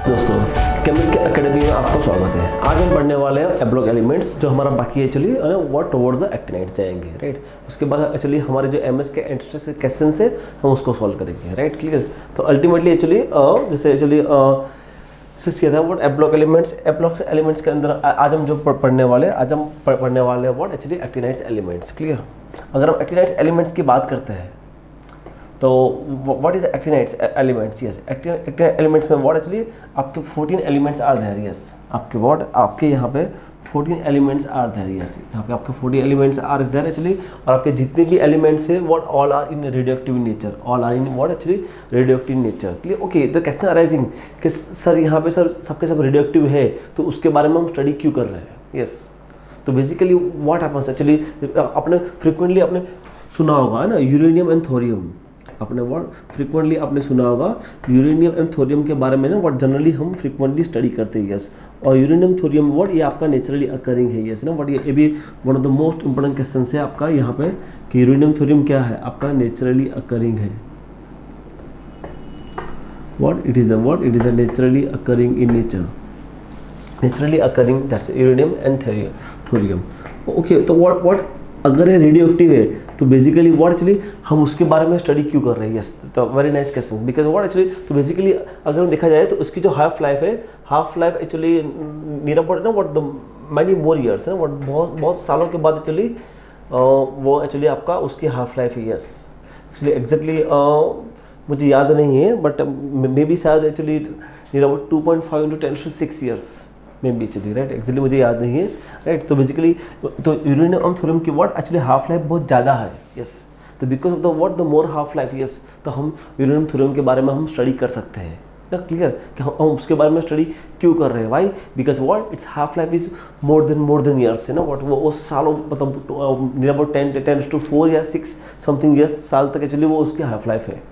दोस्तों, chemistry academy में आपका स्वागत है। आज हम पढ़ने वाले हैं एब्लॉक एलिमेंट्स, जो हमारा बाकी है actually what towards the actinides जाएंगे, राइट। उसके बाद एक्चुअली हमारे जो एमएस के एंट्रेंस के क्वेश्चन है हम उसको सॉल्व करेंगे, राइट, क्लियर। तो अल्टीमेटली एक्चुअली जैसे एक्चुअली किया था व्हाट एब्लॉक एलिमेंट्स के अंदर आज हम जो पढ़ने वाले हैं what actually actinides elements, clear. अगर हम एक्टिनाइड्स एलिमेंट्स की बात करते हैं तो what is actinides elements, yes actinide elements में व्हाट एक्चुअली आपके 14 एलिमेंट्स आर देयर, यस आपके व्हाट आपके यहाँ पे 14 एलिमेंट्स आर देयर, यस यहाँ पे आपके 14 एलिमेंट्स आर देयर एक्चुअली। और आपके जितने भी एलिमेंट्स है what all are in radioactive nature, all are in what actually radioactive nature, clear. Okay, the question arising कि सर यहाँ पे सर सबके सब रेडियोएक्टिव है तो उसके बारे में हम स्टडी क्यों कर रहे हैं, यस। तो बेसिकली व्हाट हैपेंस एक्चुअली आपने फ्रिक्वेंटली आपने सुना होगा है ना, यूरेनियम एंड थोरियम, अपने वर्ड फ्रिक्वेंटली आपने सुना होगा यूरेनियम एंड थोरियम के बारे में ना व्हाट जनरली हम फ्रिक्वेंटली स्टडी करते हैं, यस। और यूरेनियम थोरियम वर्ड ये आपका नेचुरली अकरिंग है, यस ना, बट ये भी one of the most important question है आपका यहाँ पे कि यूरेनियम थोरियम क्या है, आपका नेचुरली अकरिंग है। What it is a naturally occurring in nature, naturally occurring that's uranium and thorium. Okay, तो व्हाट अगर ये रेडियो एक्टिव है तो बेसिकली व्हाट एक्चुअली हम उसके बारे में स्टडी क्यों कर रहे हैं, यस। तो very nice question, because what actually तो बेसिकली अगर हम देखा जाए तो उसकी जो half life actually near about ना what the many more years है, बहुत सालों के बाद एक्चुअली वो एक्चुअली आपका उसकी हाफ लाइफ है, यस। एक्चुअली एग्जैक्टली मुझे याद नहीं है बट मे बी शायद actually near about 2.5 into 10⁶ years may be actually, right. Actually मुझे याद नहीं है, राइट। तो बेसिकली तो यूरेनियम और थोरियम की व्हाट एक्चुअली हाफ लाइफ बहुत ज़्यादा है, यस। तो because of the what the more half life, yes, तो हम यूरेनियम थोरियम के बारे में हम स्टडी कर सकते हैं ना, क्लियर। कि हम उसके बारे में स्टडी क्यों कर रहे हैं, why, because what it's half life is more than years है ना, व्हाट वो सालों मतलब नियर अबाउट 10 to 4 या 6 समथिंग ईयर्स साल तक एक्चुअली वो उसकी हाफ लाइफ है,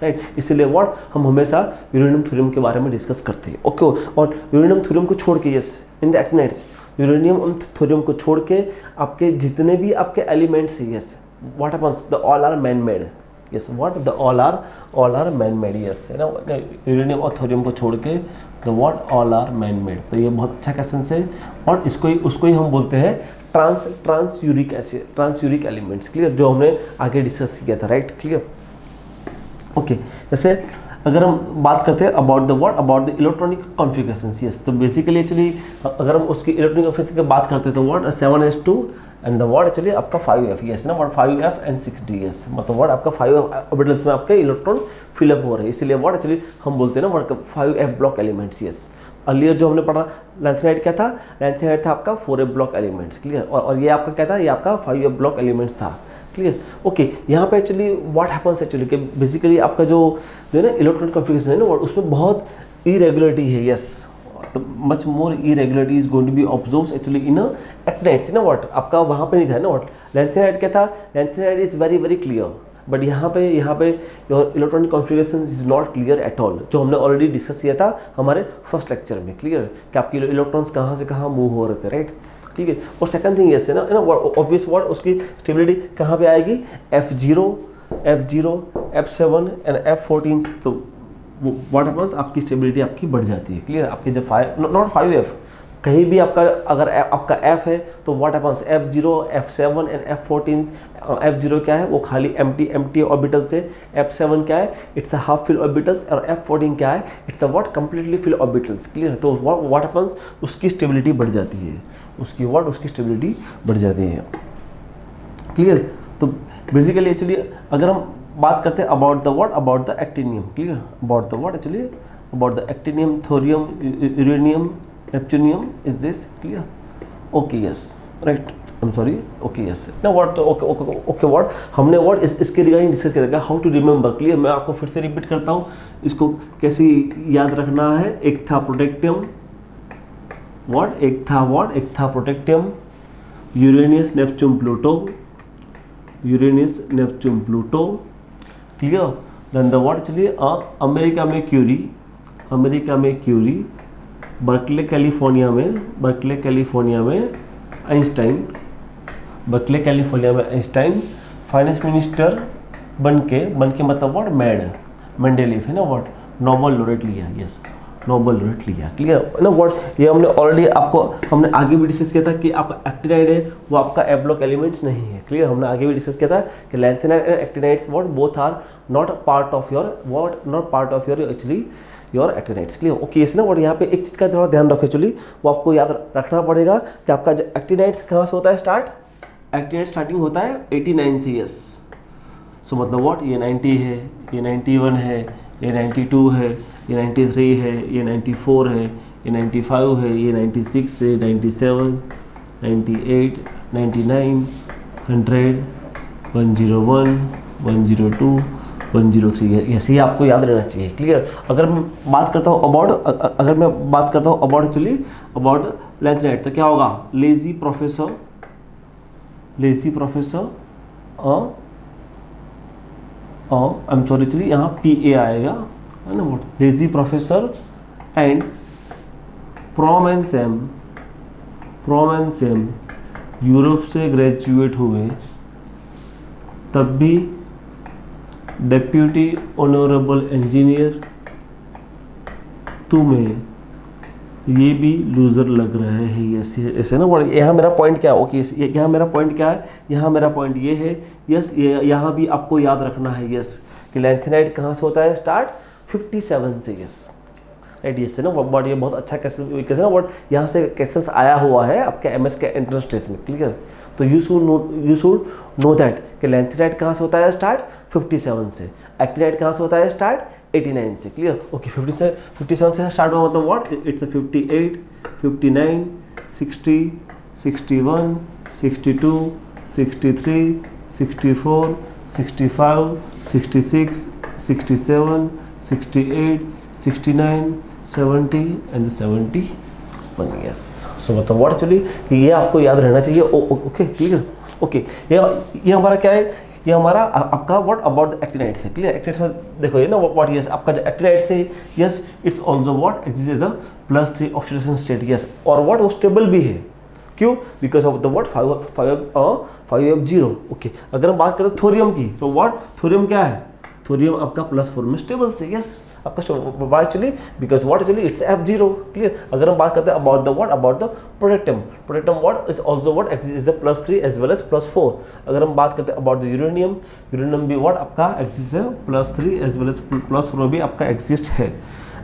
राइट। इसीलिए व्हाट हम हमेशा यूरेनियम थोरियम के बारे में डिस्कस करते हैं, ओके। और यूरेनियम थोरियम को छोड़ के, yes, in the actinides uranium और थोरियम को छोड़ के आपके जितने भी आपके एलिमेंट्स हैं, yes, what happens the all are man made, yes, what the all are man made, yes, है ना। यूरेनियम और थोरियम को छोड़ के the what all are man made. तो ये बहुत अच्छा क्वेश्चन है और उसको ही हम बोलते हैं ट्रांसयूरिक एसिड, ट्रांसयूरिक एलिमेंट्स, क्लियर, जो हमने आगे डिस्कस किया था, राइट, क्लियर। ओके, जैसे अगर हम बात करते हैं about the electronic configuration, yes. तो बेसिकली एक्चुअली अगर हम उसकी इलेक्ट्रॉनिक कॉन्फ़िगरेशन की बात करते हैं तो what 7s2 and the what actually आपका 5f, यस ना, what 5f and 6d, yes, मतलब व्हाट आपका 5 ऑर्बिटल्स में आपके इलेक्ट्रॉन फिलअप हो रहे हैं, इसलिए व्हाट एक्चुअली हम बोलते हैं ना what 5f block elements, yes. Earlier जो हमने पढ़ा लैंथेनाइड क्या था, लैंथेनाइड था आपका 4f ब्लॉक एलिमेंट्स, क्लियर। और ये आपका क्या था, ये आपका 5f ब्लॉक एलिमेंट्स था, क्लियर। ओके, यहाँ पे एक्चुअली व्हाट हैपेंस एक्चुअली कि बेसिकली आपका जो है ना इलेक्ट्रॉनिक कॉन्फ़िगरेशन है ना उसमें बहुत इरेगुलरिटी है, यस। तो much more irregularity is going to be observed actually in actinides ना, व्हाट आपका वहाँ पे नहीं था ना, व्हाट लैंथेनाइड क्या था, lanthanide is very clear, but यहाँ पे your electronic configuration is not clear at all, जो हमने ऑलरेडी डिस्कस किया था हमारे फर्स्ट लेक्चर में, क्लियर, कि आपके इलेक्ट्रॉन्स कहाँ से कहाँ मूव हो रहे थे, राइट, ठीक है। और सेकंड थिंग ये ना ऑब्वियस वर्ड उसकी स्टेबिलिटी कहाँ पे आएगी, F0 F7 एंड F14, तो व्हाट हैपेंस आपकी स्टेबिलिटी आपकी बढ़ जाती है, क्लियर। आपके जब 5 नॉट 5f कहीं भी आपका अगर आपका f है तो what happens F0 F7 and F14, F0 क्या है वो खाली एम्प्टी ऑर्बिटल से, F7 क्या है it's a half fill orbitals, और F14 क्या है it's a what completely fill orbitals, clear. तो व्हाट हैपेंस उसकी स्टेबिलिटी बढ़ जाती है, उसकी स्टेबिलिटी बढ़ जाती है, क्लियर। तो बेसिकली एक्चुअली अगर हम बात करते हैं about the actinium, clear, about the actinium, thorium, uranium, neptunium is this, clear, okay, yes, right, I am sorry, okay, yes ना, व्हाट ओके व्हाट हमने व्हाट इसके रिगार्डिंग डिस्कस किया था, हाउ टू रिमेंबर, क्लियर। मैं आपको फिर से repeat करता हूँ, इसको कैसे याद रखना है। एक था प्रोटेक्टियम, एक था protactinium, Uranus Neptune Pluto, clear. Then the what actually America में क्यूरी, बर्कले कैलिफोर्निया में आइंस्टाइन, फाइनेंस मिनिस्टर बन के मतलब व्हाट मेंडेलीफ है ना, व्हाट नोबेल लॉरेट लिया, यस, नोबेल लॉरेट लिया। क्लियर ना व्हाट, ये हमने ऑलरेडी आपको हमने आगे भी डिस्कस किया था कि आपका एक्टिनाइड है वो आपका एफ ब्लॉक एलिमेंट्स नहीं है। क्लियर, हमने आगे भी डिस्कस किया था कि lanthanide and actinides what both are not part of your what not part of your actually your actinides. Clear, okay इसलिए और यहाँ पे एक चीज़ का थोड़ा ध्यान रखो एक्चुअली, वो आपको याद रखना पड़ेगा कि आपका जो एक्टिनाइड्स कहाँ से होता है स्टार्ट, एक्टिनाइड स्टार्टिंग होता है 89 से। यस, सो मतलब व्हाट, ये 90 है, ये 91 है, ये 92 है, ये 93 है, ये 94 है, ये 95 है, ये 96 है, 97, 98, 99, 100, 101, 102, 103 है। ऐसे ही आपको याद रहना चाहिए। क्लियर, अगर मैं बात करता हूँ अबाउट एक्चुअली अबाउट लैंथेनाइड तो क्या होगा, lazy professor I am sorry actually यहाँ PA आएगा है ना, what lazy professor and from and same Europe से ग्रेजुएट हुए, तब भी डेप्यूटी ऑनरेबल इंजीनियर तुम्हें ये भी लूजर लग रहे हैं। ऐसे ना वर्ड, यहाँ मेरा पॉइंट क्या है, ओके यहाँ मेरा पॉइंट क्या है, यहाँ मेरा पॉइंट ये है। यस, यहाँ भी आपको याद रखना है यस कि लैंथेनाइड कहाँ से होता है स्टार्ट, 57 से। यस राइट, ये से ना वर्ड, ये बहुत अच्छा कैसे ना वर्ड, यहाँ से क्वेश्चंस आया हुआ है आपके MS के एंट्रेंस टेस्ट में। क्लियर, तो यू शुड नो दैट कि लैंथेनाइड कहाँ से होता है स्टार्ट, 57 से। एक्टिनाइड कहाँ से होता है स्टार्ट, 89 से। क्लियर, ओके 57 से स्टार्ट हुआ मतलब व्हाट, इट्स 58, 59, 60, 61, 62, 63, 64, 65, 66, 67, 68, 69, 70 एंड 71। यस, सो मतलब व्हाट एक्चुअली ये आपको याद रहना चाहिए। ओके क्लियर, ओके ये हमारा क्या है, ये हमारा आपका व्हाट अबाउट द एक्टिनाइड्स है। क्लियर, एक्टिनाइड्स में देखो ये ना व्हाट, यस आपका जो एक्टिनाइड्स है yes it's also what exist as a +3 oxidation state. Yes, और व्हाट वो स्टेबल भी है, क्यों, because of the what 5F0। Okay, अगर हम बात करें थोरियम की तो व्हाट थोरियम क्या है, थोरियम आपका +4 में स्टेबल से। यस आपका actually because what actually it's F0। Clear, अगर हम बात करते हैं about the what about the protactinium what is also what exist as +3 as well as +4। अगर हम बात करते हैं अबाउट द यूरेनियम भी व्हाट आपका एग्जिस्ट है +3 एज वेल एज +4 भी आपका एग्जिस्ट है।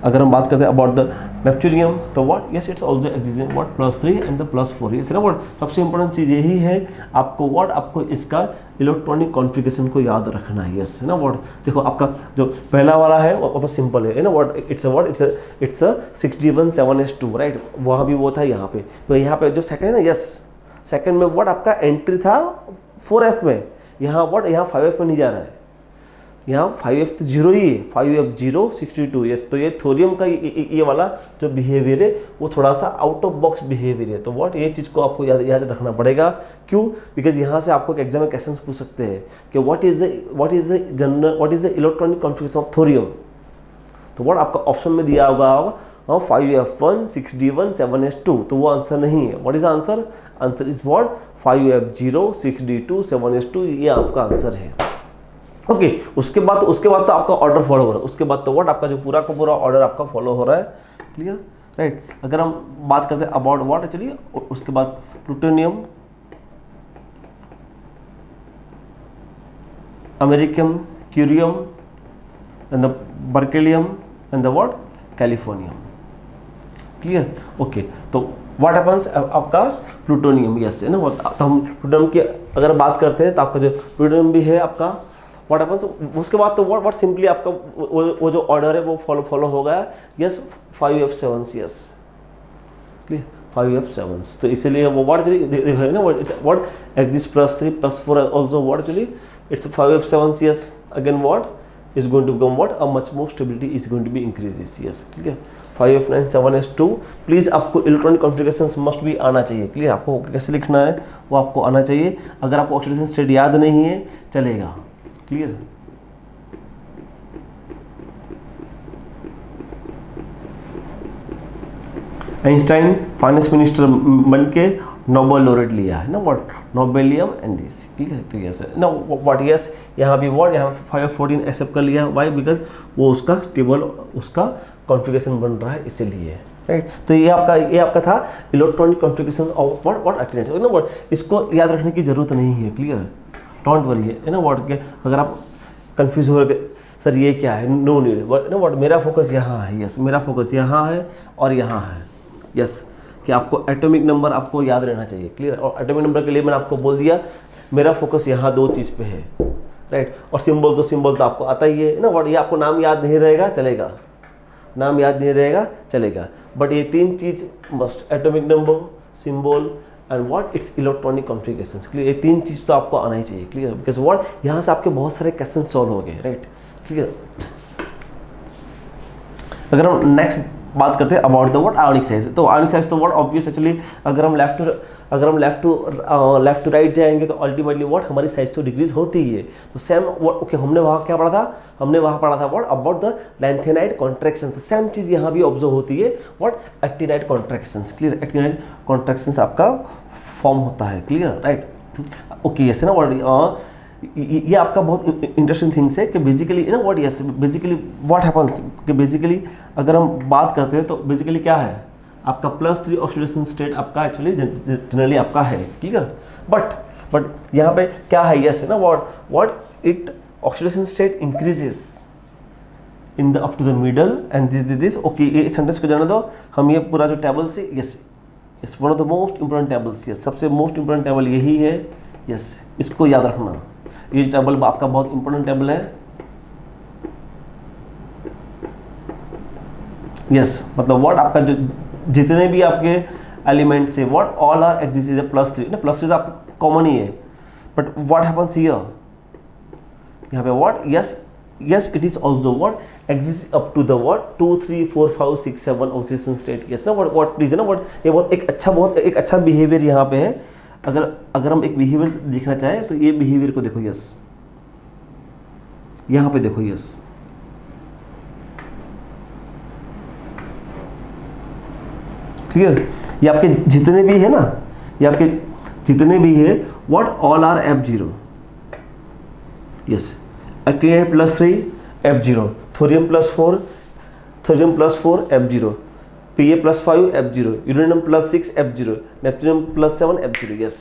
अगर हम बात करते हैं अबाउट द नेपच्यूनियम तो what yes it's also existing what +3 and the +4। ये ना व्हाट सबसे इंपॉर्टेंट चीज़ यही है, आपको व्हाट आपको इसका इलेक्ट्रॉनिक कॉन्फ़िगरेशन को याद रखना है। यस है ना व्हाट, देखो आपका जो पहला वाला है वो तो सिंपल है ना what, it's a 6D1 7S2 right, वहाँ भी वो था यहाँ पे। तो यहाँ पे जो सेकंड है ना, यस सेकंड में व्हाट आपका एंट्री था 4F में, यहाँ व्हाट यहाँ 5F में नहीं जा रहा है, यहाँ 5F तो 0 ही है, 5F0 62। यस, तो ये थोरियम का ये वाला जो बिहेवियर है वो थोड़ा सा आउट ऑफ बॉक्स बिहेवियर है। तो व्हाट ये चीज़ को आपको याद रखना पड़ेगा। क्यों, बिकॉज यहाँ से आपको एक एग्जाम में क्वेश्चन पूछ सकते हैं कि what is the electronic configuration of thorium. तो व्हाट आपका ऑप्शन में दिया होगा 5F1 6D1 7S2, तो वो आंसर नहीं है। What is answer, answer is what 5F0 6D2 7S2, ये आपका आंसर है। ओके, उसके बाद तो आपका ऑर्डर फॉलो हो रहा है, उसके बाद तो व्हाट आपका जो पूरा का पूरा ऑर्डर आपका फॉलो हो रहा है। क्लियर राइट, अगर हम बात करते हैं अबाउट व्हाट एक्चुअली, उसके बाद plutonium, American curium and the berkelium and the what californium. Clear, okay, तो व्हाट हैपन्स आपका प्लूटोनियम। यस है ना, तो हम प्लूटोनियम की अगर बात करते हैं तो आपका जो प्लूटोनियम भी है आपका व्हाट हैपन्स, उसके बाद तो व्हाट सिंपली आपका वो जो ऑर्डर है वो फॉलो हो गया। Yes 5F7। Yes clear 5F7, तो इसीलिए वो व्हाट है ना what exist +3 +4 also what actually it's 5F7। Yes again what is going to become what a much more stability is going to be increases. Yes clear 5F9 7S2। Please आपको electronic configuration must भी आना चाहिए। Clear, आपको कैसे लिखना है वो आपको आना चाहिए। अगर आपको ऑक्सीडेशन स्टेट याद नहीं है चलेगा। क्लियर, आइंस्टाइन फाइनेंस मिनिस्टर बन के नोबेल लॉरेट लिया है ना व्हाट, नोबेलियम एंड दिस। ठीक है, तो यस ना व्हाट यहाँ भी व्हाट यहाँ 5F14 एक्सेप्ट कर लिया। वाई, बिकॉज वो उसका स्टेबल उसका कॉन्फ़िगरेशन बन रहा है इसीलिए, राइट। तो ये आपका था electronic configuration of what actinides, you know what, इसको याद रखने की जरूरत नहीं है, क्लियर, डोंट वरी, है ना व्हाट के अगर आप कंफ्यूज हो गए सर ये क्या है, नो नीड, नो व्हाट, मेरा फोकस यहाँ है, यस मेरा फोकस यहाँ है और यहाँ है, यस कि आपको एटॉमिक नंबर आपको याद रहना चाहिए, क्लियर। और एटॉमिक नंबर के लिए मैंने आपको बोल दिया मेरा फोकस यहाँ दो चीज़ पे है, राइट। और सिंबल तो आपको आता ही है ना व्हाट, ये आपको नाम याद नहीं रहेगा चलेगा, नाम याद नहीं रहेगा चलेगा, बट ये तीन चीज़ must, atomic number, symbol and what its electronic configuration, clear. ये तीन चीज़ तो आपको आना ही चाहिए, क्लियर, बिकॉज व्हाट यहाँ से आपके बहुत सारे क्वेश्चन सॉल्व हो गए, राइट, क्लियर। अगर हम नेक्स्ट बात करते हैं about the what ionic size, तो आयोनिक साइज तो व्हाट ऑब्वियस एक्चुअली अगर हम लेफ्ट टू राइट जाएंगे तो अल्टीमेटली व्हाट हमारी साइज तो डिक्रीज होती ही है। तो सेम व्हाट, ओके, हमने वहाँ क्या पढ़ा था, हमने वहाँ पढ़ा था what about the lanthanide contraction, same चीज़ यहाँ भी ऑब्जर्व होती है what actinide contractions, clear, actinide contractions आपका फॉर्म होता है, क्लियर, राइट, ओके, यस ना व्हाट, ये आपका बहुत इंटरेस्टिंग थिंग्स है कि बेसिकली ना what, yes basically what happens कि बेसिकली अगर हम बात करते हैं तो बेसिकली क्या है आपका +3 ऑक्सीडेशन स्टेट आपका एक्चुअली जनरली आपका है, ठीक है, बट यहाँ पे क्या है, यस है ना what it oxidation state increases in the up to the middle and this okay, ये सेंटेंस को जाने दो, हम ये पूरा जो टेबल से, yes it's one of the most important tables, yes सबसे मोस्ट इंपॉर्टेंट टेबल यही है, यस इसको याद रखना, ये टेबल आपका बहुत इंपॉर्टेंट टेबल है, यस मतलब व्हाट आपका जो जितने भी आपके एलिमेंट्स है what all are exist is +3 ना, +3 तो आपका कॉमन ही है, बट व्हाट हैपन्स हियर यहाँ पे what, yes it is also what exist up to the what 2 3 4 5 6 7 oxidation state, yes ना व्हाट प्लीज ना व्हाट, ये बहुत एक अच्छा बिहेवियर यहाँ पे है। अगर हम एक बिहेवियर देखना चाहें तो ये बिहेवियर को देखो, यस यहाँ पे देखो, यस क्लियर, ये आपके जितने भी है ना, ये आपके जितने भी है what all are F0, yes actinide +3 F0, thorium +4 F0, Pa +5 F0, uranium +6 F0, neptunium +7 F0, yes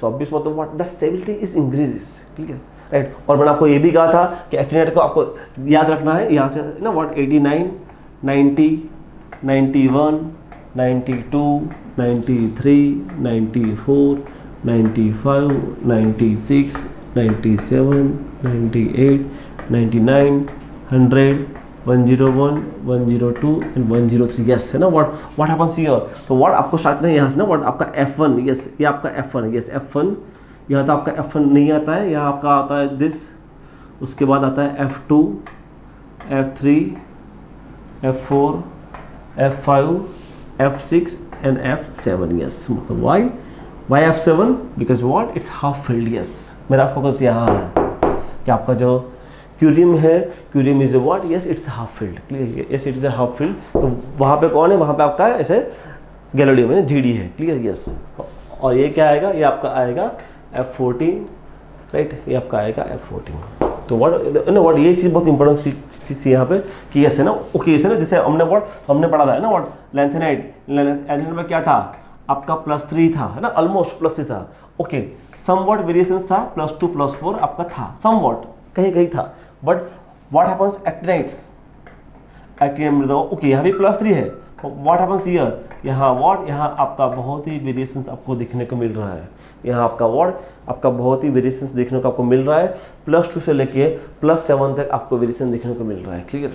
so obvious मतलब what the stability is increases, clear, right. और मैंने आपको ये भी कहा था कि एक्टिनाइड को आपको याद रखना है यहाँ से ना व्हाट 89 90 91 92 93 94 95 96 97 98 99 100 101 102 एंड 103, यस है ना व्हाट हैपेंस हियर, तो व्हाट आपको स्टार्ट करना है यहाँ से ना व्हाट आपका F1, यस ये आपका F1, यस F1, यहाँ तो आपका F1 नहीं आता है, यहाँ आपका आता है दिस, उसके बाद आता है F2 F3 F4 F5 F6 and F7, yes मतलब why F7 because what it's half field, yes मेरा फोकस यहाँ है कि आपका जो क्यूरियम है, curium is what, yes it's half field, clear, yes it's half field, तो वहाँ पे कौन है, वहाँ पे आपका ऐसे गैलोडियम है, GD है, क्लियर, यस, और ये क्या आएगा, ये आपका आएगा F14, राइट, ये आपका आएगा F14, तो व्हाट ये चीज़ बहुत इंपॉर्टेंट चीज़ यहाँ पे कि यस है ना, ओके यस है ना, जैसे हमने पढ़ा था ना व्हाट लैंथेनाइड में क्या था आपका +3 था, है ना, ऑलमोस्ट +3 था, ओके समवॉट वेरिएशंस था +2 +4 आपका था, समवॉट कहीं था, बट व्हाट हैपेंस एक्टिनाइड में, ओके यहाँ भी +3 है, व्हाट हैपेंस हियर, यहाँ आपका बहुत ही वेरिएशंस आपको देखने को मिल रहा है, यहाँ आपका आपका बहुत ही वेरिएशंस देखने को आपको मिल रहा है, +2 से लेके +7 तक आपको वेरिएशन देखने को मिल रहा है, क्लियर,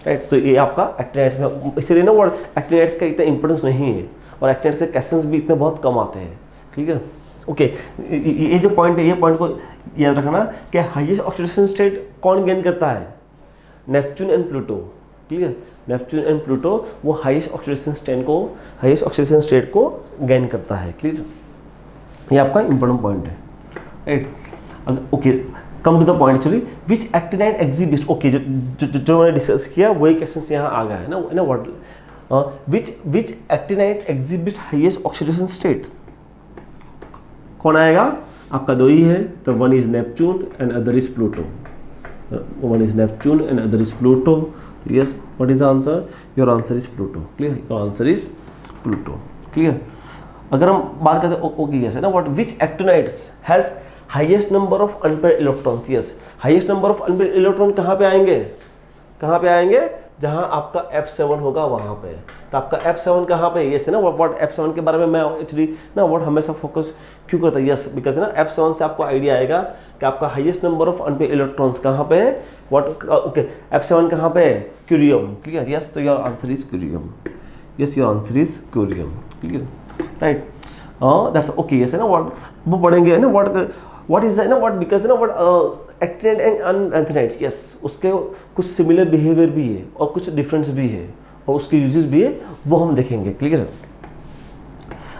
राइट। तो ये आपका एक्टिनाइड्स में, इसलिए ना एक्टिनाइड्स का इतना इंपॉर्टेंस नहीं है और एक्टिनाइड्स के क्वेश्चंस भी इतने बहुत कम आते हैं, क्लियर, ओके। ये जो पॉइंट है, ये पॉइंट को याद रखना कि हाईएस्ट ऑक्सीडेशन स्टेट कौन गेन करता है, Neptune and Pluto, clear, Neptune and Pluto वो हाईएस्ट ऑक्सीडेशन स्टेट को गेन करता है, क्लियर, ये आपका इंपॉर्टेंट पॉइंट है, right, okay. Come to the point actually, which actinide exhibit, okay जो मैंने डिस्कस किया वही क्वेश्चन यहाँ आ गया है ना what which actinide exhibit highest oxidation states, कौन आएगा आपका दो ही है, तो one is Neptune and other is Pluto, one is Neptune and other is Pluto. Yes, what is the answer? Your answer is Pluto. Clear? Your answer is Pluto. Clear? अगर हम बात करते हैं ओके यस है ना, what which actinides has highest number of unpaired electrons? Yes, highest number of unpaired electron कहाँ पे आएंगे? कहाँ पे आएंगे? जहां आपका F7 होगा वहां पे। तो आपका F7 कहाँ पे? यस है ना, व्हाट F7 के बारे में मैं एक्चुअली ना व्हाट हमेशा फोकस क्यों करता है? यस, बिकॉज ना F7 से आपको आइडिया आएगा कि आपका highest number of unpaired electrons कहाँ पे है। व्हाट ओके, F7 कहाँ पे है? क्यूरियम। क्लियर? यस, तो your answer is curium. Yes, your answer is curium. Clear? Right, that's okay. Yes है ना, व्हाट वो पढ़ेंगे ना, व्हाट इज ना व्हाट बिकॉज ना व्हाट एक्टिनाइड एंड एंथेनाइड्स। यस, उसके कुछ सिमिलर बिहेवियर भी है और कुछ डिफरेंस भी है और उसके यूजेस भी है, वो हम देखेंगे। क्लियर?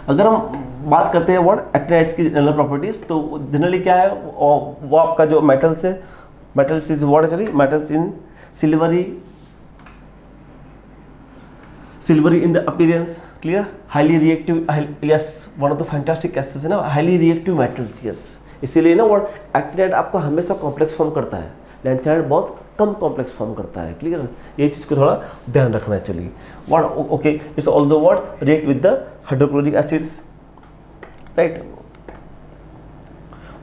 अगर हम बात करते हैं व्हाट एक्टिनाइड्स की जनरल प्रॉपर्टीज, तो जनरली क्या है वो आपका जो मेटल्स है, metals is what actually metals in silvery in the appearance. Clear? Highly reactive, yes, one of the fantastic assets है ना, हाईली रिएक्टिव मेटल्स। यस, इसीलिए ना व्हाट एक्टिनाइड आपको हमेशा कॉम्प्लेक्स फॉर्म करता है, लैंथेनाइड बहुत कम कॉम्प्लेक्स फॉर्म करता है। क्लियर? ये चीज़ को थोड़ा ध्यान रखना है। चलिए, what okay, it's also what react with the hydrochloric acids. Right?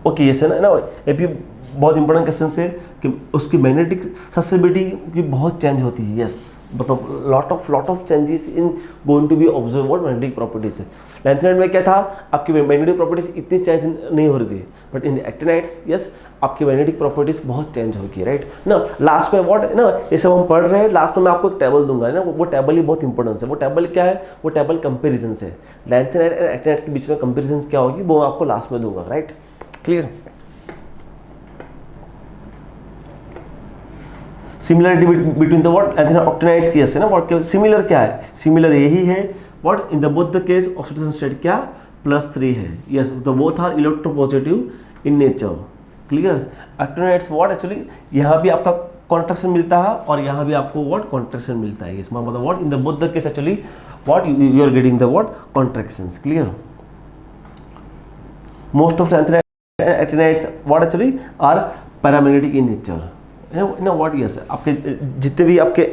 Okay, yes है ना, ये भी बहुत इंपॉर्टेंट क्वेश्चन है कि उसकी मैग्नेटिक ससेसिबिलिटी की बहुत चेंज होती है। यस, मतलब lot of changes in going to be observe what magnetic properties है। लैंथेनाइड में क्या था, आपकी मैग्नेटिक प्रॉपर्टीज इतनी चेंज नहीं हो रही थी, बट इन एक्टिनाइड्स यस आपकी मैग्नेटिक प्रॉपर्टीज बहुत चेंज होगी। राइट ना? लास्ट में व्हाट है ना, ये सब हम पढ़ रहे हैं, लास्ट में मैं आपको एक टेबल दूंगा ना, वो टेबल ही बहुत इंपॉर्टेंस है। वो टेबल क्या है? वो टेबल कंपेरिजन है, लैंथेनाइड एंड एक्टिनाइड के बीच में कंपेरिजन क्या होगी वो मैं आपको लास्ट में दूंगा। Right? Clear? Similarity between the what lanthanide actinides. Yes है ना, व्हाट सिमिलर क्या है? सिमिलर यही है what in the both the case oxidation state क्या +3 है। Yes, the both are electropositive in nature. Clear? Actinides what actually यहाँ भी आपका कॉन्ट्रैक्शन मिलता है और यहाँ भी आपको व्हाट कॉन्ट्रैक्शन मिलता है। इसमें मतलब what in the both the case actually what you are getting the what contractions. Clear? Most of actinides what actually are paramagnetic in nature. ना व्हाट यस, आपके जितने भी आपके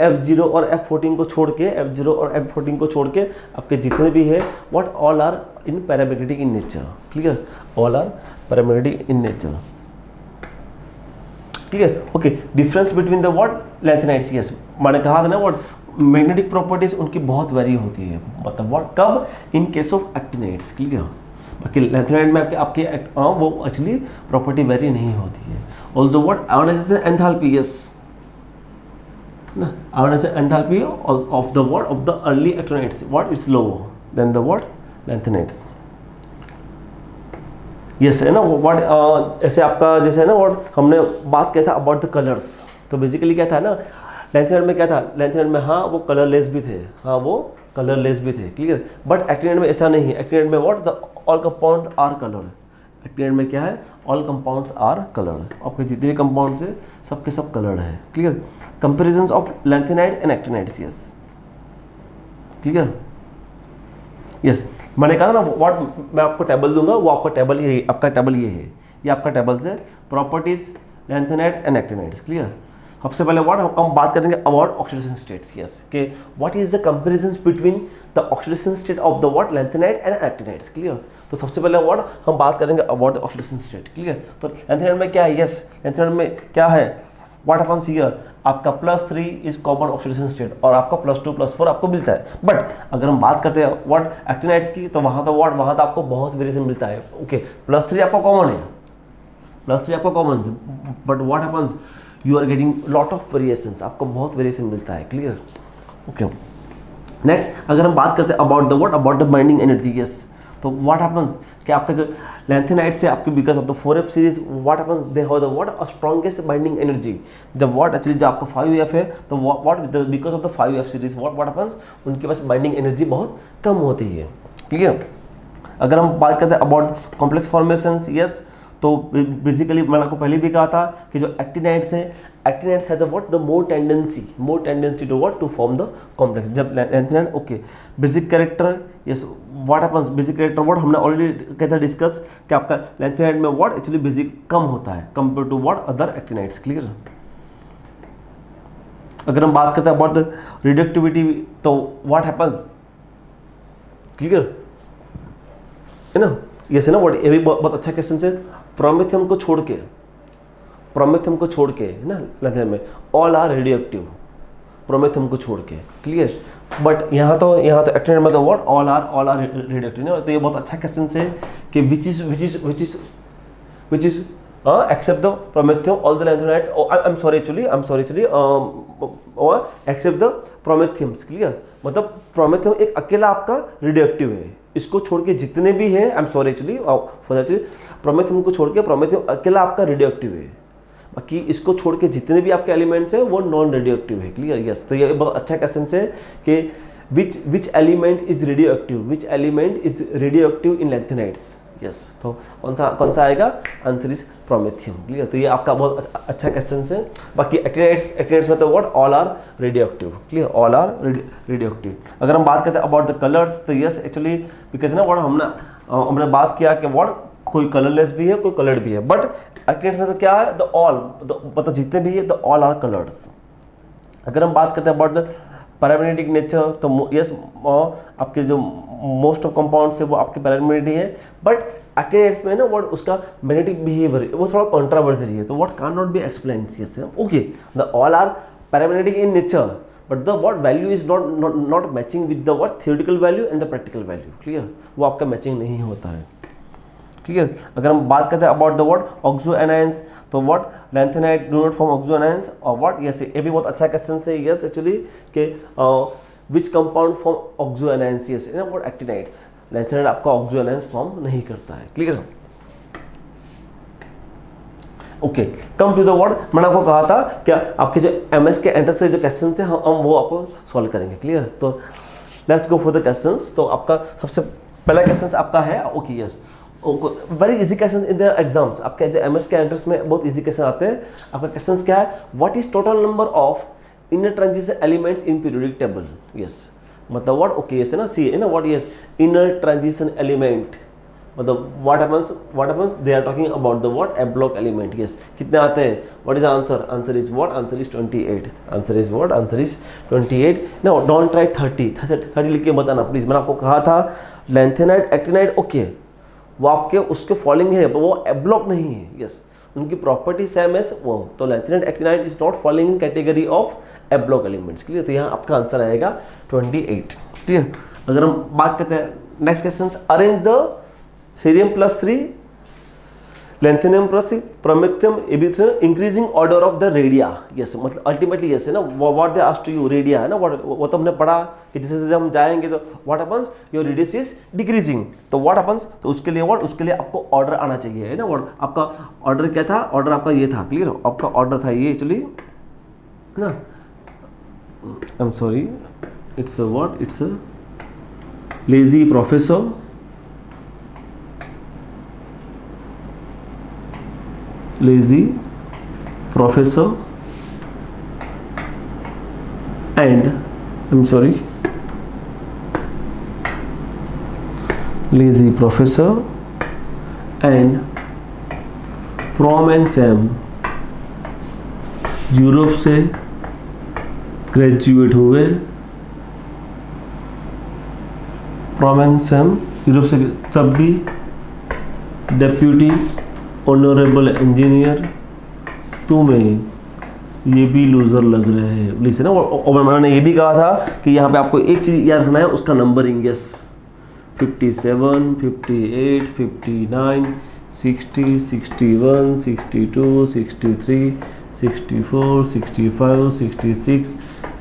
F0 और F14 को छोड़ के, F0 और F14 को छोड़ के आपके जितने भी है what all are in paramagnetic in nature. Clear? All are paramagnetic in nature. Clear? Okay, difference between the what lanthanides. Yes, मैंने कहा था ना व्हाट मैग्नेटिक प्रॉपर्टीज उनकी बहुत वेरी होती है, मतलब व्हाट कब? In case of actinides. Clear? बाकी लैंथेनाइड में आपके वो एक्चुअली प्रॉपर्टी वेरी नहीं होती है। Also what ionisation enthalpy. Yes ना, ionisation enthalpy of the what of the early actinides what is lower than the what lanthanides. Yes है ना, व्हाट ऐसे आपका जैसे है ना व्हाट हमने बात किया था अबाउट द कलर्स, तो बेसिकली क्या था ना लैंथेनाइड में क्या था, लैंथेनाइड में हाँ वो कलरलेस भी थे, हाँ वो कलरलेस भी थे। क्लियर? बट एक्टिनाइड में ऐसा नहीं है। एक्टिनाइड में what the all compound are coloured. Actinide में क्या है? All compounds are coloured. आपके जितने भी कंपाउंड्स है सबके सब कलर्ड है। Clear? Comparison of lanthanide and actinides. Yes, clear? Yes, मैंने कहा ना व्हाट मैं आपको टेबल दूंगा, वो आपका टेबल ये आपका टेबल ये है, ये आपका टेबल है properties lanthanide and actinides. Clear? सबसे पहले व्हाट हम बात करेंगे अबाउट ऑक्सीडेशन स्टेट्स। यस, के what is the comparison between the oxidation state of the what lanthanide and actinides. Clear? तो सबसे पहले व्हाट हम बात करेंगे about the oxidation state. Clear? तो लैंथेनाइड में क्या है? यस, लैंथेनाइड में क्या है? व्हाट हैपेंस हियर, आपका +3 इज कॉमन ऑक्सीडेशन स्टेट और आपका +2 +4 आपको मिलता है। बट अगर हम बात करते हैं व्हाट एक्टिनाइड्स की, तो वहाँ तो आपको बहुत वेरिएशन मिलता है। ओके, +3 आपका कॉमन है, +3 आपका कॉमन है, but what happens you are getting lot of variations, आपको बहुत वेरिएशन मिलता है। क्लियर? ओके, नेक्स्ट अगर हम बात करते हैं about the what about the binding energy. Yes, तो व्हाट हैपेंस कि आपका जो लैंथेनाइड से आपके because of the 4f series what happens they have the what a strongest binding energy. जब व्हाट एक्चुअली जो आपका 5f है, तो what because of the 5f series what happens उनके पास बाइंडिंग एनर्जी बहुत कम होती है। क्लियर? अगर हम बात करते हैं अबाउट कॉम्प्लेक्स फॉर्मेशंस। यस, तो बेसिकली मैंने आपको पहले भी कहा था कि जो एक्टिनाइड्स है, actinides has a what the more tendency to what to form the complex. जब lanthanide okay basic character yes what happens basic character what हमने ऑलरेडी कहते डिस्कस कि आपका लैंथेनाइड में व्हाट एक्चुअली बेसिक कम होता है compare to what other actinides. Clear. अगर हम बात करते हैं अबाउट द रिडक्टिविटी तो व्हाट हैपेंस क्लियर है ना, यस है ना व्हाट, ये भी बहुत अच्छा क्वेश्चन है। प्रोमेथियम को छोड़ के है ना लैंथेनाइड में ऑल आर रेडियोएक्टिव, प्रोमेथियम को छोड़ के। क्लियर। बट यहाँ तो एक्टिनाइड में तो व्हाट ऑल आर रेडियोएक्टिव ना। तो ये बहुत अच्छा क्वेश्चन है कि which is except the promethium all the lanthanides I'm sorry actually except the promethiums। Clear. मतलब प्रोमेथियम एक अकेला आपका रेडियोएक्टिव है, इसको छोड़ के जितने भी है I am sorry actually for that promethium को छोड़ के प्रोमेथियम अकेला आपका रेडियोएक्टिव है, बाकी इसको छोड़ के जितने भी आपके एलिमेंट्स है वो नॉन रेडियोएक्टिव है। क्लियर। यस। तो ये बहुत अच्छा क्वेश्चन है कि which element is radioactive in lanthanides। Yes. तो कौन सा आएगा, आंसर इज प्रोमेथियम। क्लियर। तो ये आपका बहुत अच्छा क्वेश्चन है। बाकी एक्टिनाइड्स में तो what all are radioactive. Clear. All are radioactive. अगर हम बात करते हैं अबाउट द कलर्स तो यस एक्चुअली बिकॉज ना व्हाट हमने बात किया कि व्हाट कोई कलरलेस भी है कोई कलर्ड भी है, बट एक्टिनाइड्स में तो क्या है द ऑल मतलब जितने भी है द ऑल आर कलर्स। अगर हम बात करते हैं अबाउट द पैरामैग्नेटिक नेचर तो यस आपके जो मोस्ट ऑफ कंपाउंड्स है वो आपके पैरामैग्नेटिक है, बट एक्टिनाइड्स में ना व्हाट उसका मैग्नेटिक बिहेवियर वो थोड़ा कंट्रोवर्सी है, तो what can not be explain. Yes okay the all are paramagnetic in nature but the what value is not matching with the what theoretical value and the practical value. Clear. वो आपका matching नहीं होता है। Clear. अगर हम बात करते हैं about the what oxo anions तो what lanthanide do not form oxo anions और व्हाट यस ये भी बहुत अच्छा क्वेश्चन है। यस एक्चुअली के which compound form oxo anions yes ना व्हाट एक्टिनाइड्स, लैंथेनाइड आपका ऑक्सो एनायंस फॉर्म नहीं करता है। Clear. Okay come to the what मैंने आपको कहा था क्या आपके जो एमएस के एंट्रेंस से जो क्वेश्चन है हम वो आपको सॉल्व करेंगे। क्लियर। तो let's go for the questions. तो आपका सबसे पहला क्वेश्चन आपका है okay yes very easy question in the exams. आपके जो एमएस के एंट्रेंस में बहुत इजी क्वेश्चन आते हैं। आपका क्वेश्चन क्या है, what is total number of inner transition elements in periodic table. Yes मतलब व्हाट ओके यस है ना सी है ना what yes inner transition element मतलब what happens they are talking about the what a block element. Yes कितने आते हैं, what is answer, answer is what, answer is 28। Answer is what, answer is 28। No don't write 30 लिख के बताना please. मैंने आपको कहा था लैंथेनाइड एक्टिनाइड ओके वो आपके उसके फॉलोइंग है वो ब्लॉक नहीं है। यस उनकी प्रॉपर्टी सेम है वो, तो lanthanide actinide is not following in category of A block elements. Clear. तो यहाँ आपका आंसर आएगा 28। क्लियर। अगर हम बात करते हैं next question, arrange the cerium +3 lanthanum + promethium ytterbium increasing order of the radii. Yes मतलब अल्टीमेटली यस है ना what they asked you radii है ना वो तो हमने पढ़ा कि जैसे जैसे हम जाएंगे तो what happens your radius is decreasing, तो व्हाट हैपेंस तो उसके लिए व्हाट उसके लिए आपको ऑर्डर आना चाहिए है ना। व्हाट आपका ऑर्डर क्या था, ऑर्डर आपका ये था। क्लियर। आपका ऑर्डर था ये एक्चुअली ना आई am sorry it's what it's lazy professor lazy professor and I'm sorry lazy professor and from and Sam Europe से ग्रेजुएट हुए, फ्रॉम एंड सैम यूरोप से तब भी डेप्यूटी ऑनरेबल इंजीनियर, तुम्हें ये भी लूजर लग रहे हैं प्लीज है ना। और मैंने ये भी कहा था कि यहाँ पे आपको एक चीज याद रखना है उसका numbering. Yes 57 58 59 60 61 62 63 64 65 66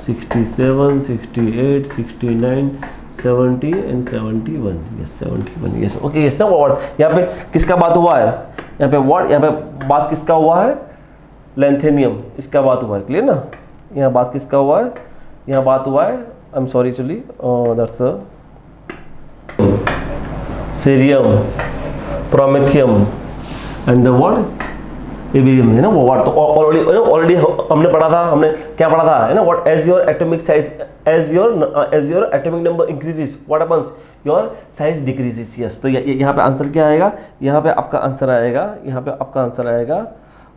67 68 69 70 and 71। Yes 71। Yes okay yes ना व्हाट यहाँ पे किसका बात हुआ है, यहाँ पे व्हाट यहाँ पे बात किसका हुआ है, लैंथेनियम इसका बात हुआ है। क्लियर ना। यहाँ बात किसका हुआ है, यहाँ बात हुआ है I am sorry actually that's cerium promethium and the what ytterbium है ना वो व्हाट, तो ऑलरेडी हमने पढ़ा था, हमने क्या पढ़ा था है ना, what as your atomic size as your atomic number increases what happens, your size decreases. Yes, तो यहाँ पे आंसर क्या आएगा, यहाँ पे आपका आंसर आएगा, यहाँ पे आपका आंसर आएगा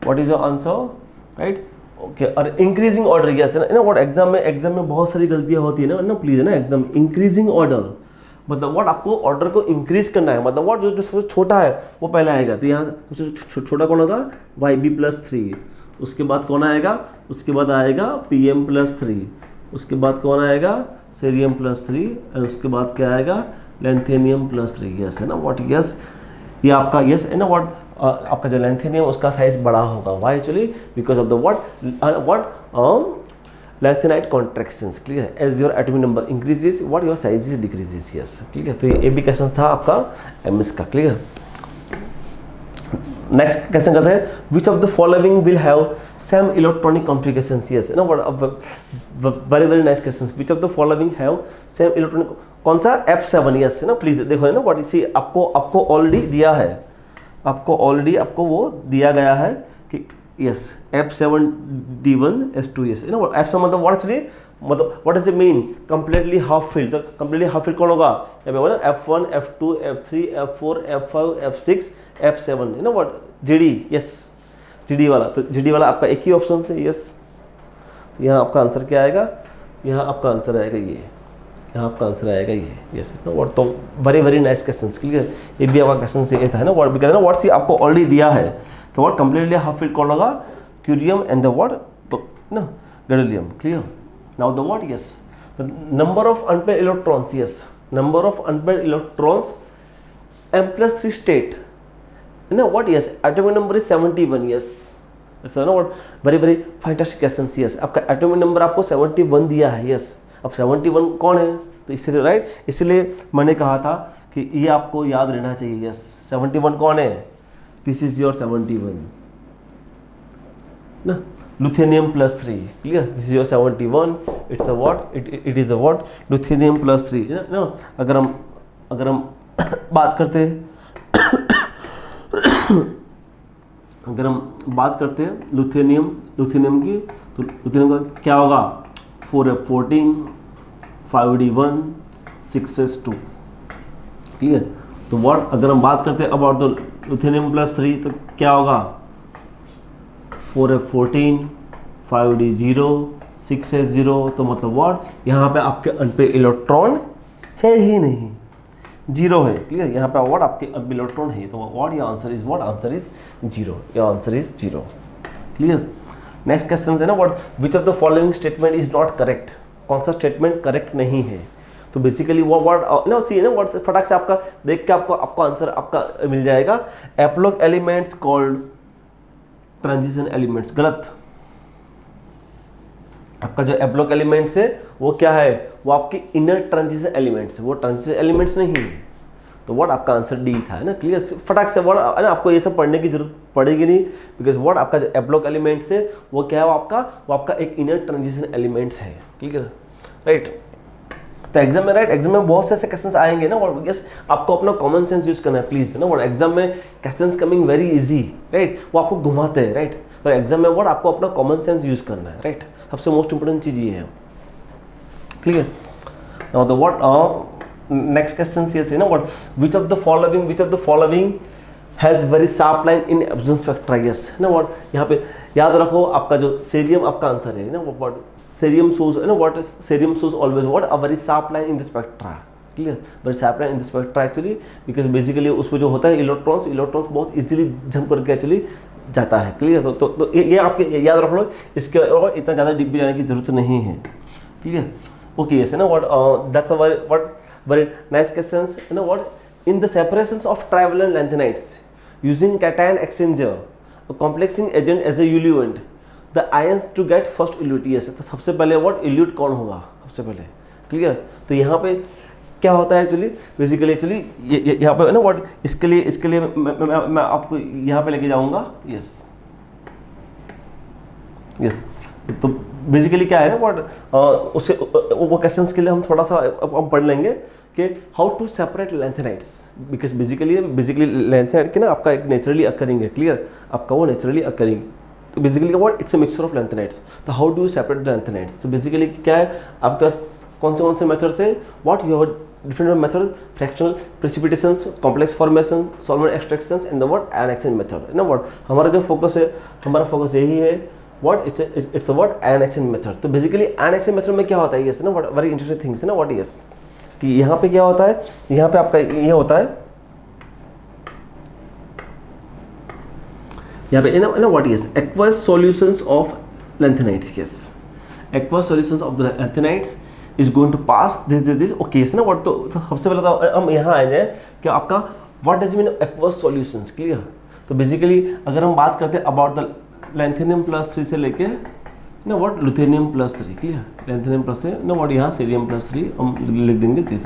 what is your answer, right. Okay, और इंक्रीजिंग ऑर्डर, यस है ना व्हाट, एग्जाम में बहुत सारी गलतियां होती है ना प्लीज है ना, एग्जाम इंक्रीजिंग ऑर्डर मतलब व्हाट आपको ऑर्डर को इंक्रीज करना है, मतलब व्हाट जो सबसे छोटा है वो पहले आएगा, तो यहाँ सबसे छोटा कौन होगा, YB+3, उसके बाद कौन आएगा, उसके बाद आएगा PM+3, उसके बाद कौन आएगा, Cerium+3, और उसके बाद क्या आएगा, Lanthanum+3। यस है ना व्हाट, यस ये आपका यस है ना व्हाट, आपका जो लैंथेनियम उसका साइज बड़ा होगा, why actually because of the what lanthanide contractions, clear है, as your atomic number increases what your size is decreases. Yes, ठीक है, तो ये भी क्वेश्चन था आपका एमएस का, क्लियर। नेक्स्ट क्वेश्चन कहते हैं which of the following will have same electronic configurations. Yes है ना what, very nice question, which of the following have same electronic, कौन सा, F7। यस है ना, प्लीज देखो है ना व्हाट, इसी आपको ऑलरेडी दिया है, आपको वो दिया गया है कि यस F7D1S2। यस है ना F7 मतलब व्हाट एक्चुअली, मतलब what does it mean, completely half fill, तो कंप्लीटली हाफ फिल कौन होगा, यहाँ पे बोला F1 F2 F3 F4 F5 F6 F7 है ना व्हाट, GD। यस GD वाला, तो GD वाला आपका एक ही ऑप्शन से। यस, यहाँ आपका आंसर क्या आएगा, यहाँ आपका आंसर आएगा ये, यहाँ आपका आंसर आएगा ये। यस ना व्हाट, तो वेरी नाइस क्वेश्चन, क्लियर, ये भी आपका क्वेश्चन से ये था ना व्हाट, बिकॉज ना व्हाट सी आपको ऑलरेडी दिया है कि व्हाट कंप्लीटली हाफ फिल कौन होगा, क्यूरियम एंड द व्हाट, तो ना gadolinium, clear. Now the what, yes the number of unpaired electrons, yes number of unpaired electrons M+3 state है ना what, yes atomic number is 71। Yes ना what, very fantastic question. Yes, आपका atomic number आपको 71 दिया है। Yes, अब 71 कौन है, तो इसलिए राइट, इसलिए मैंने कहा था कि ये आपको याद रहना चाहिए। यस 71 कौन है, दिस इज योर 71 ना, Lutetium+3, clear, this is your 71, it's a what, it is a what, Lutetium+3 ना। अगर हम बात करते हैं अगर हम बात करते हैं लुथेनियम की, तो लुथेनियम का क्या होगा, 4F14 5D1 6S2, क्लियर। तो व्हाट अगर हम बात करते हैं अबाउट द Lutetium+3 तो क्या होगा, 4F14 5D0 6S0, तो मतलब व्हाट यहाँ पे आपके अनपेयर्ड इलेक्ट्रॉन है ही नहीं, जीरो है, क्लियर। यहाँ पे व्हाट आपके इलेक्ट्रॉन है, तो what your answer is what, answer is zero, your answer is zero, clear. Next question है ना what, which of the following statement is not correct, कौन सा स्टेटमेंट करेक्ट नहीं है। तो बेसिकली व्हाट ना सी ना व्हाट, फटाक से आपका देख के आपको आंसर आपका मिल जाएगा। एप्लॉग एलिमेंट्स कॉल्ड ट्रांजिशन एलिमेंट्स, गलत। आपका जो एप्लॉग एलिमेंट्स है वो क्या है, वो आपके इनर ट्रांजिशन एलिमेंट्स, वो ट्रांजिशन एलिमेंट्स नहीं है। तो व्हाट आपका आंसर डी था, है ना, क्लियर। फटाक से व्हाट है ना, आपको ये सब पढ़ने की जरूरत पड़ेगी नहीं, बिकॉज व्हाट आपका जो एप्लॉग एलिमेंट्स है वो क्या है, वो आपका एक इनर ट्रांजिशन एलिमेंट्स है, क्लियर, राइट। तो एग्जाम में राइट, एग्जाम में बहुत से ऐसे क्वेश्चंस आएंगे ना, और यस आपको अपना कॉमन सेंस यूज करना है प्लीज, है ना। व्हाट एग्जाम में questions coming very easy, right, वो आपको घुमाते हैं, राइट। तो एग्जाम में व्हाट आपको अपना कॉमन सेंस यूज करना है, राइट, सबसे मोस्ट इंपोर्टेंट चीज ये है, clear. Now the what next question है ना what, which of the following has very sharp line in absorption spectra. Yes ना व्हाट, यहाँ पे याद रखो आपका जो सेरियम आपका आंसर है ना व्हाट, सेरियम shows है ना what, cerium shows always what a very sharp line in the spectra, clear, very sharp line in the spectra actually, because basically उसमें जो होता है इलेक्ट्रॉन्स बहुत इजीली जंप करके एक्चुअली जाता है, क्लियर। तो ये आपके याद रख लो, इसके और इतना ज़्यादा डीप भी जाने की जरूरत नहीं है, क्लियर। ओके यस है ना what, that's a very nice questions, you know what, in the separations of trivalent lanthanides using cation exchanger, a complexing agent as a eluent, the ions to get first eluate। yes, तो सबसे पहले what eluate कौन होगा सबसे पहले, clear. तो यहाँ पे क्या होता है एक्चुअली, बेसिकली एक्चुअली यहाँ पे ना व्हाट, इसके लिए मैं आपको यहाँ पे लेके जाऊँगा। यस तो बेसिकली क्या है ना व्हाट, उससे वो क्वेश्चंस के लिए हम थोड़ा सा हम पढ़ लेंगे कि how to separate lanthanides, because basically lanthanide के ना आपका एक नेचुरली अकरिंग है, क्लियर, आपका वो नेचुरली अकरिंग, तो basically what it's a mixture of lanthanides. तो how do you separate the lanthanides, तो बेसिकली क्या है आपका कौन से मेथड्स है, what you have different methods, fractional precipitations, complex formation, solvent extractions and the what ion exchange method, you know what हमारा जो फोकस है, हमारा फोकस यही है what it's a what ion exchange method। तो बेसिकली ion exchange method में क्या होता है, yes ना what very interesting things है ना what yes, कि यहाँ पे क्या होता है, यहाँ पे आपका ये होता है, यहाँ पे ना what yes aqueous solutions of lanthanides, yes aqueous solutions of the lanthanides is going to pass this okay ना what। तो सबसे पहले तो हम यहाँ आ जाए कि आपका what does mean aqueous solutions, clear. तो बेसिकली अगर हम बात करते हैं अबाउट द लैंथेनियम +3 से लेके ना what लुथेनियम +3, क्लियर, लैंथेनियम प्लस से ना what यहाँ सीरियम +3 हम लिख देंगे दिस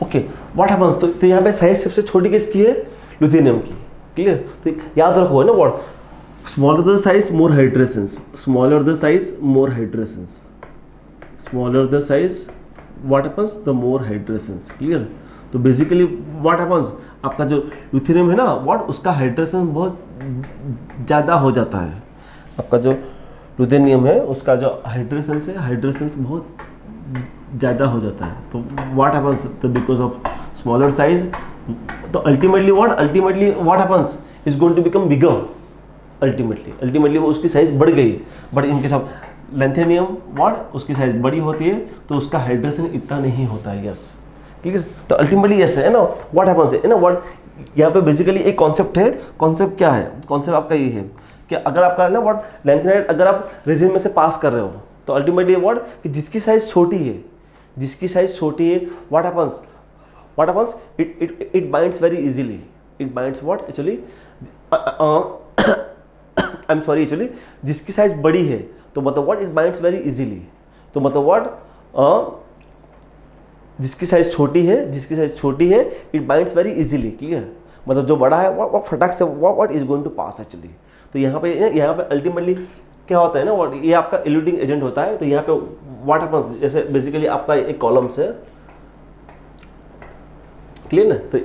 ओके। व्हाट हैपेंस, तो यहाँ पे साइज सबसे छोटी किसकी है, लुथेनियम की, क्लियर। तो याद रखो ना what smaller the size more hydrations, smaller the size more hydrations, smaller the size what happens the more hydrations, clear। तो बेसिकली what happens आपका जो ल्यूथेनियम है ना what उसका हाइड्रेशन बहुत ज़्यादा हो जाता है, आपका जो ल्यूथेनियम है उसका जो हाइड्रेशन से हाइड्रेशन बहुत ज़्यादा हो जाता है। तो what happens तो बिकॉज ऑफ स्मॉलर साइज, तो ultimately what happens is going to become bigger, ultimately वो उसकी साइज बढ़ गई, बट इनके साथ लैंथेनियम व्हाट उसकी साइज बड़ी होती है तो उसका हाइड्रेशन इतना नहीं होता है, यस ठीक है। तो अल्टीमेटली यस है ना व्हाट हैपेंस है ना व्हाट, यहाँ पे बेसिकली एक कॉन्सेप्ट है, कॉन्सेप्ट क्या है, कॉन्सेप्ट आपका ये है कि अगर आपका ना व्हाट लैंथेनाइड अगर आप रेजिन में से पास कर रहे हो तो अल्टीमेटली व्हाट कि जिसकी साइज छोटी है what happens it binds very easily, it binds what actually I am sorry actually जिसकी साइज बड़ी है तो मतलब what it binds very easily, तो मतलब व्हाट जिसकी साइज छोटी है it binds very easily, clear, मतलब जो बड़ा है वो फटाक से what is going to pass actually. तो यहाँ पे अल्टीमेटली क्या होता है ना व्हाट ये आपका इल्यूडिंग एजेंट होता है। तो यहाँ पे व्हाट हैपेंस जैसे बेसिकली आपका एक कॉलम्स है, क्लियर ना, तो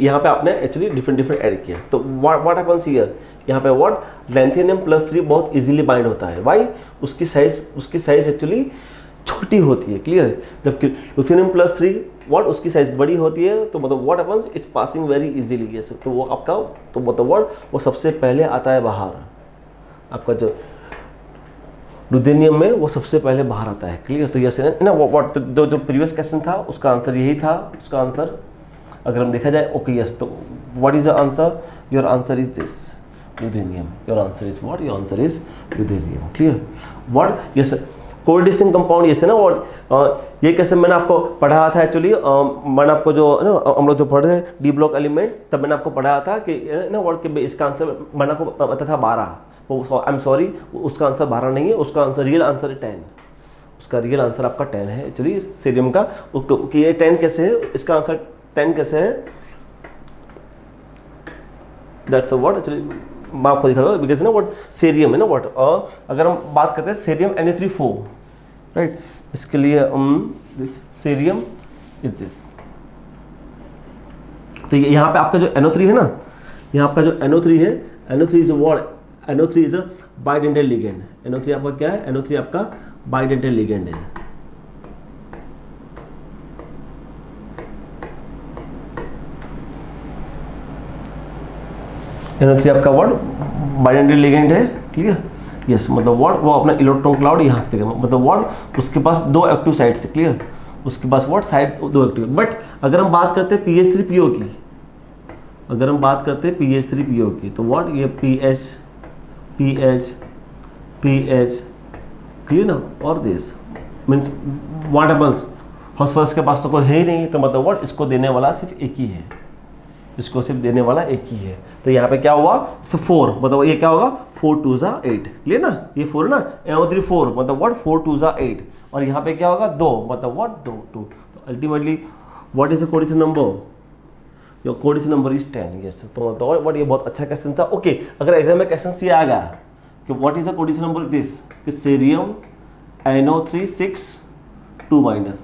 यहाँ पे आपने एक्चुअली डिफरेंट ऐड किया। तो व्हाट हैपेंस हियर यहाँ पे व्हाट लैंथेनियम +3 बहुत इजीली बाइंड होता है, वाई उसकी साइज एक्चुअली छोटी होती है, क्लियर है, जबकि लुथेनियम +3 व्हाट उसकी साइज बड़ी होती है तो मतलब what happens is passing very easily, ये तो वो आपका तो मतलब व्हाट वो सबसे पहले आता है बाहर, आपका जो लुथेनियम में वो सबसे पहले बाहर आता है, क्लियर। तो यस ना व्हाट जो प्रीवियस क्वेश्चन था उसका आंसर यही था, उसका आंसर अगर हम देखा जाए ओके यस, तो what is the answer, your answer is this lutetium, your answer is what, your answer is lutetium, clear. What yes correlation compound ये ना व्हाट ये कैसे मैंने आपको पढ़ाया था एक्चुअली, मैंने आपको जो ना हम लोग जो पढ़े थे डी ब्लॉक एलिमेंट तब मैंने आपको पढ़ाया था कि ना व्हाट के इसका आंसर मैंने आपको पता था 12, वो आई एम सॉरी उसका आंसर 12 नहीं है, उसका आंसर रियल आंसर है 10, उसका रियल आंसर आपका 10 है एक्चुअली सीरियम का, कि ये 10 कैसे है, इसका आंसर 10 कैसे है, दैट्स व्हाट एक्चुअली मैं आपको दिखा दूँ बिकॉज ना व्हाट सीरियम है ना व्हाट, अगर हम बात करते हैं सीरियम Na3 राइट, इसके लिए दिस सीरियम इज दिस। तो यहाँ पे आपका जो NO3 है ना, यहाँ आपका जो NO3 है, NO3 is what, NO3 is a bidentate ligand, NO3 आपका क्या है, NO3 आपका बाइडेंटल लिगेंड है। NO3 आपका व्हाट बाइडेंटल लिगेंड है, क्लियर, यस मतलब व्हाट वो अपना इलेक्ट्रॉन क्लाउड यहाँ से देगा, मतलब व्हाट उसके पास 2 एक्टिव साइड्स है, क्लियर, उसके पास व्हाट साइड 2 एक्टिव। बट अगर हम बात करते हैं PH3PO की, अगर हम बात करते हैं PH3PO की तो व्हाट ये PH क्लियर ना, और this means what happens phosphorus के पास तो कोई है ही नहीं, तो मतलब व्हाट इसको देने वाला सिर्फ एक ही है, इसको सिर्फ देने वाला एक ही है। तो यहाँ पे क्या हुआ 4, मतलब ये क्या होगा 4 2 8, क्लियर ना, ये 4 ना NO3 4 मतलब व्हाट 4 2 8, और यहाँ पे क्या होगा 2 मतलब व्हाट 2 2। तो ultimately what is the coordination number, your coordination number is 10, yes. तो मतलब व्हाट ये बहुत अच्छा क्वेश्चन था, ओके। अगर एग्जाम में क्वेश्चन ये आ गया कि what is the coordination number this, कि सीरियम NO3 6 2-,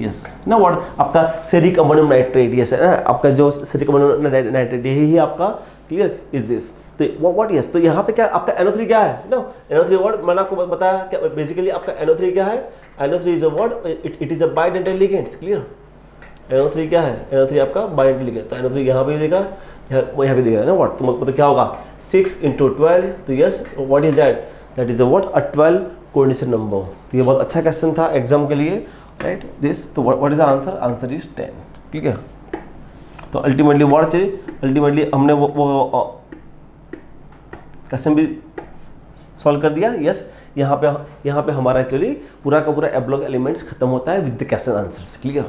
यस ना व्हाट आपका सेरिक अमोनियम नाइट्रेट, यस है ना आपका जो सेरिक अमोनियम नाइट्रेट, यही आपका क्लियर इज दिस। तो व्हाट यस, तो यहाँ पे क्या आपका NO3 क्या है ना, NO3 व्हाट मैंने आपको बताया क्या बेसिकली आपका NO3 क्या है, NO3 is a what, it is a bidentate ligands, clear. NO3 क्या है, NO3 आपका बाइडेंटल लिगेंड, तो NO3 यहाँ पे देगा, यहाँ पे देगा ना व्हाट, तो मतलब क्या होगा 6 × 12, तो yes what is that, that is a what a 12 coordination number. तो ये बहुत अच्छा क्वेश्चन था एग्जाम के लिए, राइट दिस। तो what is the answer, answer is 10, ठीक है। तो अल्टीमेटली व्हाट चाहिए, अल्टीमेटली हमने वो क्वेश्चन भी सॉल्व कर दिया, यस। यहाँ पे हमारा एक्चुअली पूरा का पूरा एब्लॉक एलिमेंट्स खत्म होता है with the question answers, clear.